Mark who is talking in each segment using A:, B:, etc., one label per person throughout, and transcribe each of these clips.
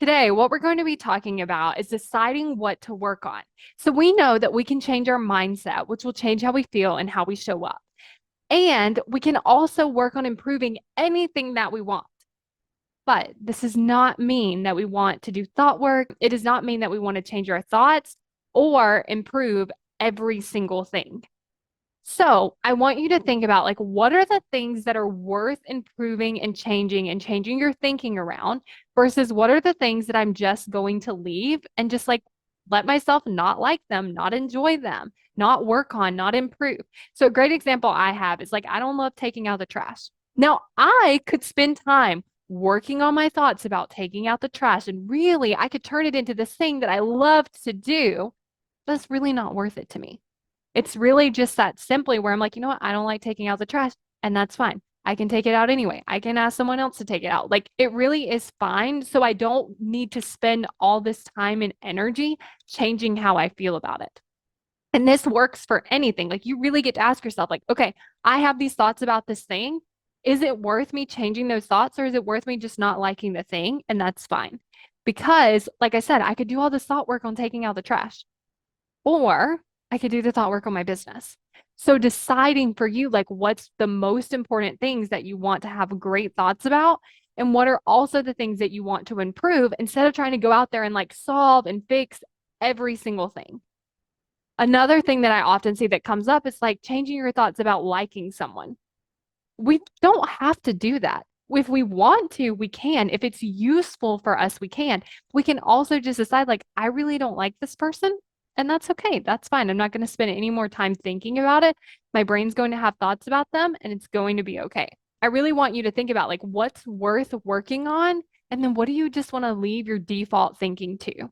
A: Today, what we're going to be talking about is deciding what to work on. So we know that we can change our mindset, which will change how we feel and how we show up. And we can also work on improving anything that we want. But this does not mean that we want to do thought work. It does not mean that we want to change our thoughts or improve every single thing. So I want you to think about like what are the things that are worth improving and changing your thinking around versus what are the things that I'm just going to leave and just like let myself not like them, not enjoy them, not work on, not improve. So a great example I have is like I don't love taking out the trash. Now I could spend time working on my thoughts about taking out the trash and really I could turn it into this thing that I love to do, but it's really not worth it to me. It's really just that simply where I'm like, you know what? I don't like taking out the trash, and that's fine. I can take it out anyway. I can ask someone else to take it out. Like it really is fine. So I don't need to spend all this time and energy changing how I feel about it. And this works for anything. Like you really get to ask yourself, like, okay, I have these thoughts about this thing. Is it worth me changing those thoughts or is it worth me just not liking the thing? And that's fine. Because, like I said, I could do all this thought work on taking out the trash. Or I could do the thought work on my business. So deciding for you, like what's the most important things that you want to have great thoughts about, and what are also the things that you want to improve instead of trying to go out there and like solve and fix every single thing. Another thing that I often see that comes up is like changing your thoughts about liking someone. We don't have to do that. If we want to, we can. If it's useful for us, we can. We can also just decide, like, I really don't like this person, and that's okay. That's fine. I'm not going to spend any more time thinking about it. My brain's going to have thoughts about them, and it's going to be okay. I really want you to think about, like, what's worth working on, and then what do you just want to leave your default thinking to?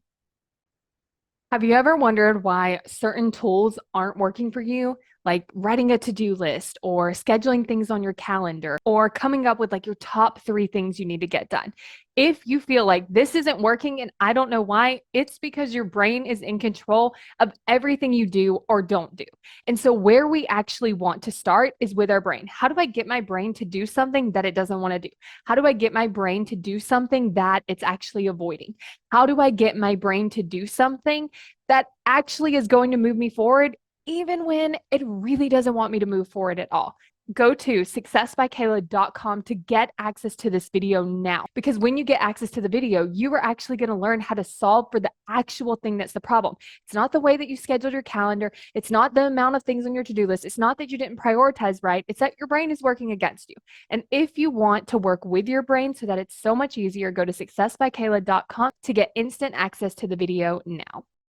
A: Have you ever wondered why certain tools aren't working for you? Like writing a to-do list or scheduling things on your calendar or coming up with like your top three things you need to get done. If you feel like this isn't working and I don't know why, it's because your brain is in control of everything you do or don't do. And so where we actually want to start is with our brain. How do I get my brain to do something that it doesn't want to do? How do I get my brain to do something that it's actually avoiding? How do I get my brain to do something that actually is going to move me forward, even when it really doesn't want me to move forward at all? Go to successbykayla.com to get access to this video now. Because when you get access to the video, you are actually going to learn how to solve for the actual thing that's the problem. It's not the way that you scheduled your calendar. It's not the amount of things on your to-do list. It's not that you didn't prioritize right. It's that your brain is working against you. And if you want to work with your brain so that it's so much easier, go to successbykayla.com to get instant access to the video now.